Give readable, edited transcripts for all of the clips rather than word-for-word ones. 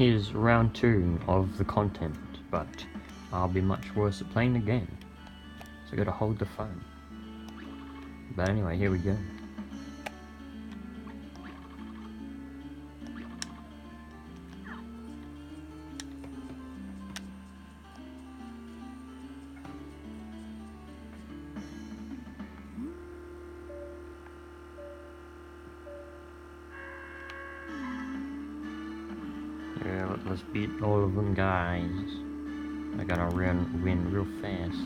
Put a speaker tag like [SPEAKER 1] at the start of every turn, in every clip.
[SPEAKER 1] here's round 2 of the content, but I'll be much worse at playing the game, so I gotta hold the phone. But anyway, here we go. Yeah, let's beat all of them, guys. I gotta win real fast.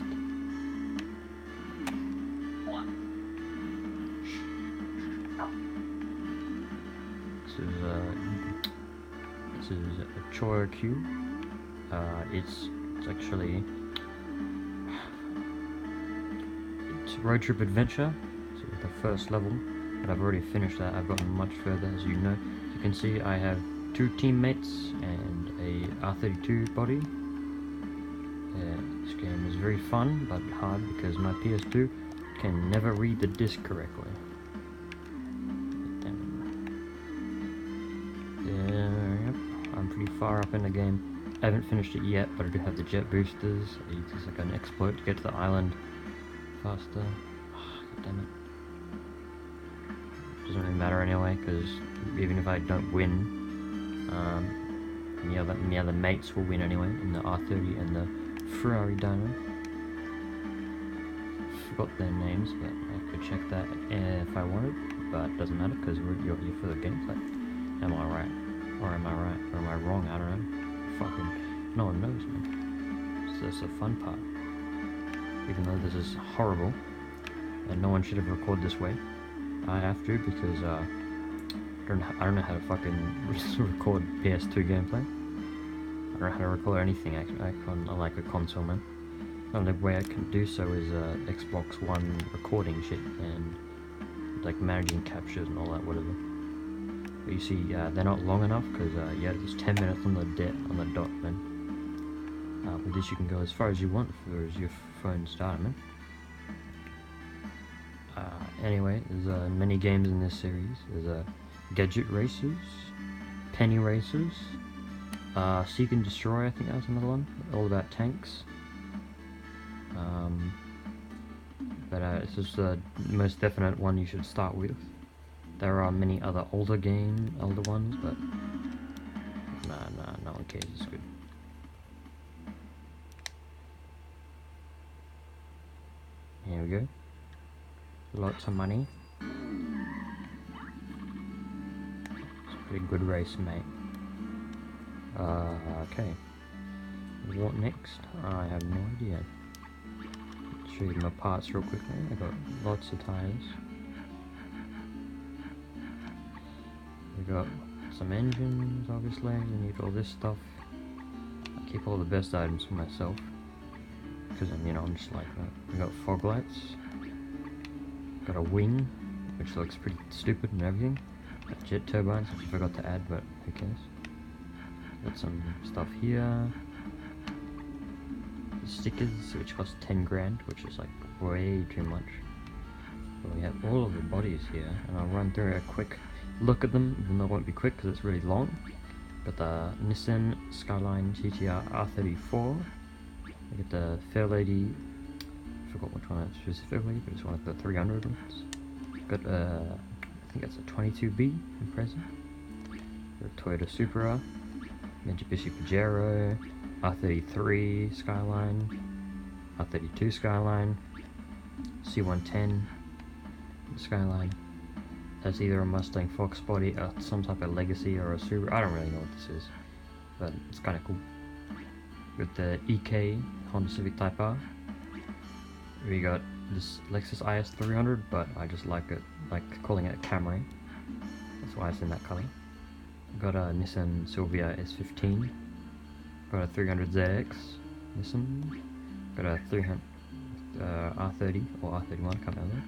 [SPEAKER 1] This is a Choro queue. It's actually road trip adventure. So the first level, but I've already finished that. I've gotten much further, as you know. As you can see, I have 2 teammates and a R32 body. This game is very fun but hard because my PS2 can never read the disc correctly. Yep, I'm pretty far up in the game. I haven't finished it yet, but I do have the jet boosters. I use this like an exploit to get to the island faster. Oh, God damn it. Doesn't really matter anyway, because even if I don't win, the other mates will win anyway in the R30 and the Ferrari Dino. Forgot their names, but I could check that if I wanted, but it doesn't matter because you're here for the gameplay. Am I right? Or am I right? Or am I wrong? I don't know. Fucking no one knows, man. So that's the fun part. Even though this is horrible and no one should have recorded this way, I have to because I don't know how to fucking record PS2 gameplay. I don't know how to record anything actually. I like a console, man. The only way I can do so is Xbox One recording shit and like managing captures and all that, whatever. But you see, they're not long enough because yeah, there's 10 minutes on the dot, man. With this, you can go as far as you want as your phone started, man. Anyway, there's many games in this series. There's Gadget Racers, Penny Racers, Seek and Destroy, I think that was another one, all about tanks. But this is the most definite one you should start with. There are many other older ones, but no one cares, it's good. Here we go. Lots of money. It's a pretty good race, mate. Okay. What next? I have no idea. Show you my parts real quickly. I got lots of tires. We got some engines, obviously. We need all this stuff. I keep all the best items for myself because I'm just like that. We got fog lights. Got a wing, which looks pretty stupid and everything. Got jet turbines, which I forgot to add, but who cares. Got some stuff here. The stickers, which cost 10 grand, which is like way too much. But we have all of the bodies here, and I'll run through a quick look at them, even though it won't be quick because it's really long. Got the Nissan Skyline GTR R34. I got the Fairlady, I forgot which one specifically, but it's one of the 300 ones. Got I think it's a 22B Impreza. Got a Toyota Supra, Mitsubishi Pajero, R33 Skyline, R32 Skyline, C110 Skyline. That's either a Mustang Fox body, or some type of Legacy, or a Subaru. I don't really know what this is, but it's kind of cool. With the EK Honda Civic Type R. We got this Lexus IS 300, but I just like calling it a Camry. That's why it's in that color. Got a Nissan Silvia S15. Got a 300ZX Nissan. Got a 300 R30 or R31, I can't remember.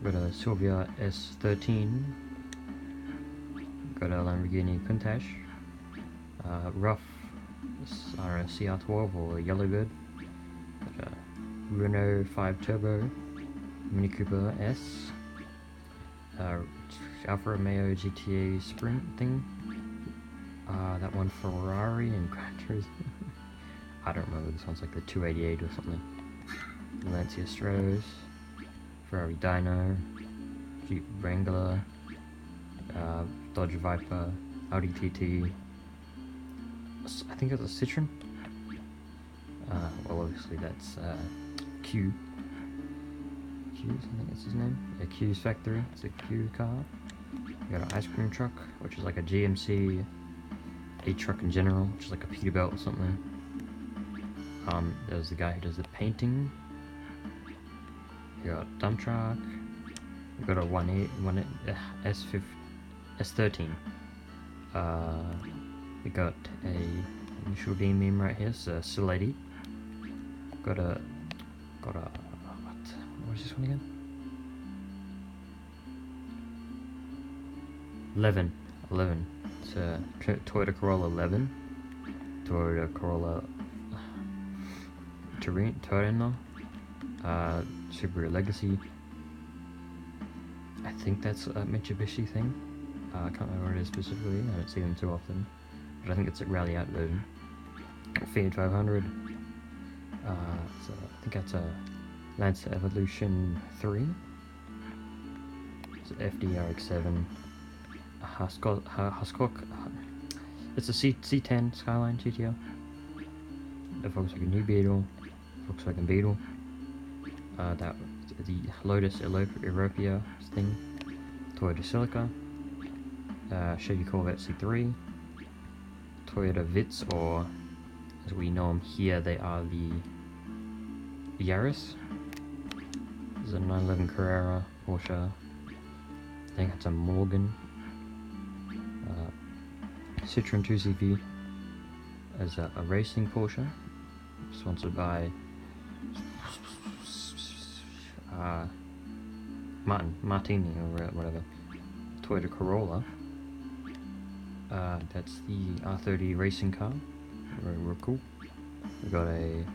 [SPEAKER 1] Got a Silvia S13. Got a Lamborghini Countach. Rough, I don't know, CR12 or Yellowbird. Got a Renault 5 Turbo. Mini Cooper S. Alfa Romeo GTA Sprint thing. That one Ferrari and Gran Turismo. I don't remember, this one's like the 288 or something. Lancia Stratos, Ferrari Dyno, Jeep Wrangler, Dodge Viper, Audi TT, I think it's a Citroen. Well, obviously that's Q. Q's, I think that's his name. Yeah, Q's factory. It's a Q car. You got an ice cream truck, which is like a GMC, a truck in general, which is like a Peterbilt or something. There's the guy who does the painting. You got a dump truck. You got a S13. We got a initial D meme right here, so Lady. Got a what is this one again? 11. It's a Toyota Corolla 11. Toyota Corolla Torino. Subaru Legacy. I think that's a Mitsubishi thing. I can't remember what it is specifically. I don't see them too often, but I think it's a rally out version. Fiat 500. So I think that's a Lancer Evolution 3. It's an FDRX7. It's a C10 Skyline GTR. The Volkswagen New Beetle. Volkswagen Beetle. That the Lotus Europia thing. Toyota Celica. Chevy Corvette C3. Toyota Vitz, or as we know them here, they are the Yaris. This is a 911 Carrera Porsche. I think it's a Morgan. Citroen 2CV as a racing Porsche, sponsored by Martini or whatever. Toyota Corolla. That's the R30 racing car. Real cool. We got a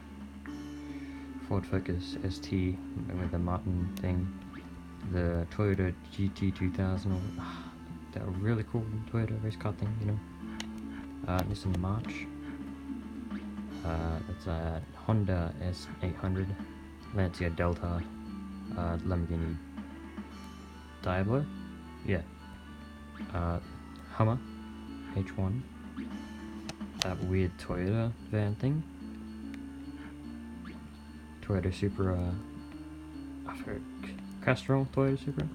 [SPEAKER 1] Ford Focus ST with the Martin thing. The Toyota GT2000. That really cool Toyota race car thing, you know. Nissan March. That's a Honda S800. Lancia Delta. Lamborghini Diablo. Yeah. Hummer H1. That weird Toyota van thing. Toyota Supra. I forgot. Castrol Toyota Supra.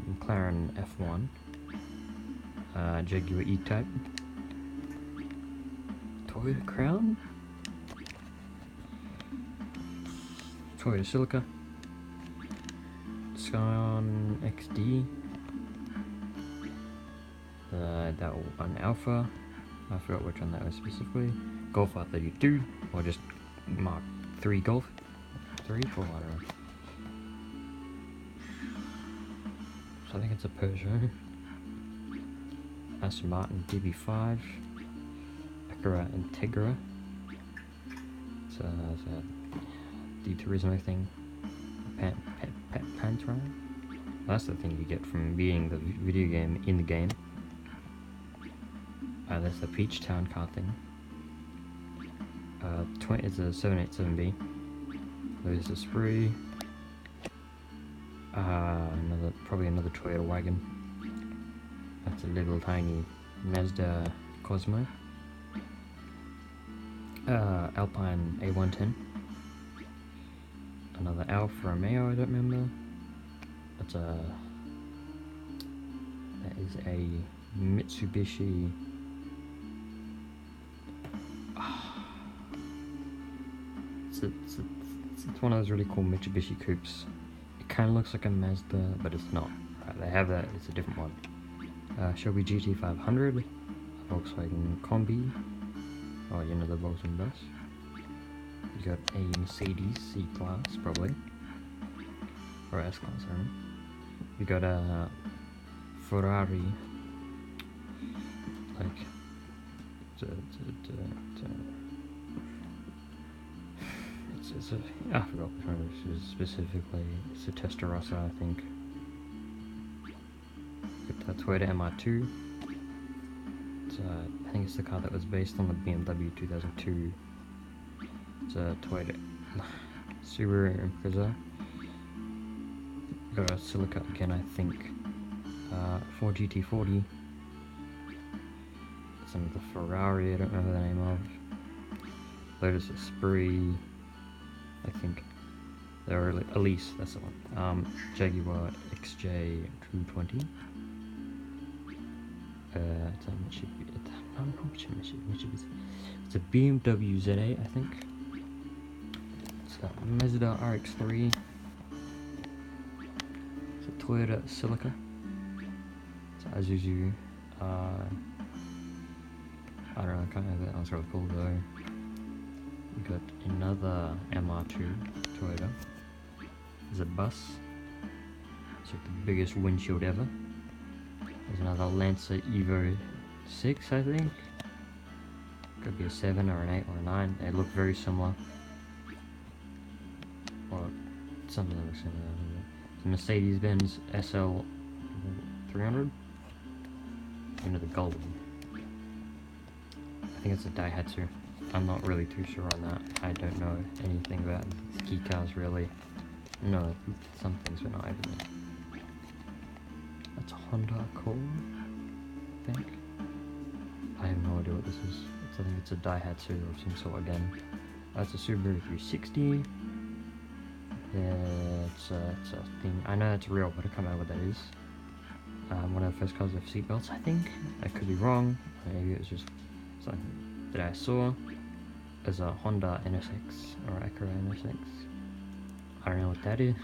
[SPEAKER 1] McLaren F1. Jaguar E-Type. Toyota Crown. Toyota Celica. Scion XD. That one Alpha. I forgot which one that was specifically. Golf R32, or just Mark 3 Golf. 3, 4, I don't know. So I think it's a Peugeot. Aston Martin DB5. Acura Integra. It's a Di Turismo thing. Pantry. That's the thing you get from being the video game in the game. That's the Peach Town car thing. It's a 787B. There's a Spree. Probably another Toyota wagon. That's a little tiny Mazda Cosmo. Alpine A110. Another Alfa Romeo, I don't remember. That is a Mitsubishi. It's one of those really cool Mitsubishi coupes. It kind of looks like a Mazda, but it's not. They have that, it's a different one. Shelby GT500, Volkswagen Combi, oh, you know, the Volkswagen bus. You got a Mercedes C-Class, probably, or S-Class, I don't know. You got a Ferrari, like, I forgot which one it is specifically. It's a Testarossa, I think. Get that Toyota MR2. I think it's the car that was based on the BMW 2002. It's a Toyota Subaru Impreza. Got a silica again, I think. 4 GT40. It's another Ferrari, I don't remember the name of. Lotus Esprit, I think. They're Elise, that's the one. Jaguar XJ 220. It's a Mitsubishi. It's a BMW ZA, I think. It's a Mazda RX-3. It's a Toyota Celica. It's a Isuzu. I don't know, I can't remember that one's really cool though. We got another MR2 Toyota. It's a bus. It's like the biggest windshield ever. There's another Lancer Evo 6, I think. Could be a 7 or an 8 or a 9. They look very similar. Or something that looks similar. It's a Mercedes-Benz SL 300. Into the gold. I think it's a Daihatsu. I'm not really too sure on that. I don't know anything about key cars really. No, some things, but not everything. That's a Honda Accord, I think. I have no idea what this is. I think it's a Daihatsu of some sort again. That's a Subaru 360. Yeah, it's a thing. I know it's real, but I can't remember what that is. One of the first cars with seatbelts, I think. I could be wrong. Maybe it was just something that I saw. As a Honda NSX or Acura NSX. I don't know what that is.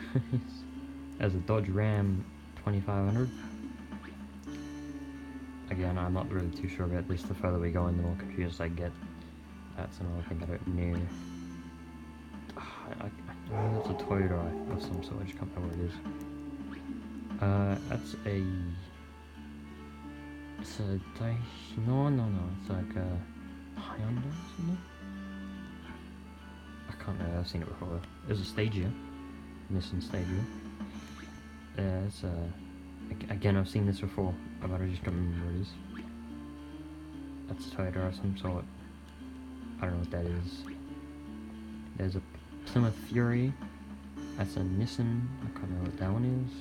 [SPEAKER 1] As a Dodge Ram 2500. Again, I'm not really too sure about this. The further we go in, the more confused I get. That's another thing I don't know. I know it's a Toyota of some sort. I just can't remember what it is. That's a. It's a no. It's like a Hyundai or something. I can't remember. I've seen it before. It's a Stagia. Nissan Stagia. It's a. Again, I've seen this before, but I just don't remember what it is. That's a Toyota of some sort. I don't know what that is. There's a Plymouth Fury. That's a Nissan. I can't remember what that one is.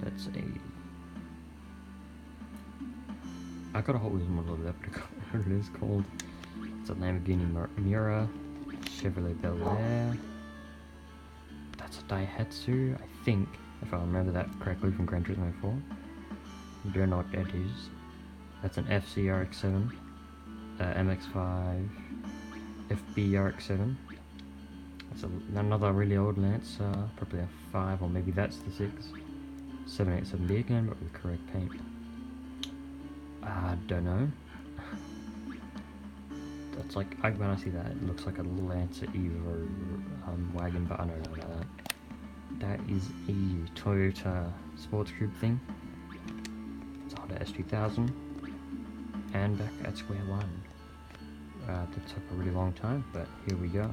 [SPEAKER 1] That's a. I got a Hot Wheels model of that, but I can't remember what it is called. It's a Lamborghini Miura. Chevrolet Bel Air. That's a Daihatsu, I think, if I remember that correctly from Gran Turismo 4. I don't know what that is. That's an FC RX-7, MX-5, FB RX-7. That's another really old Lancer, probably a 5, or maybe that's the 6. 787B again, but with correct paint. I don't know. That's like, when I see that, it looks like a Lancer Evo wagon, but I don't know about that. That is a Toyota sports group thing. It's a Honda S2000. And back at square one. That took a really long time, but here we go.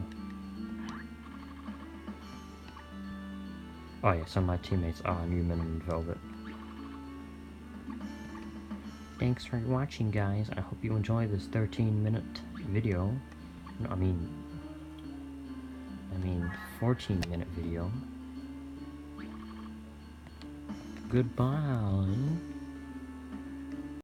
[SPEAKER 1] Oh yeah, some of my teammates are Newman and Velvet. Thanks for watching, guys. I hope you enjoy this 13-minute video. No, I mean 14-minute video. Goodbye.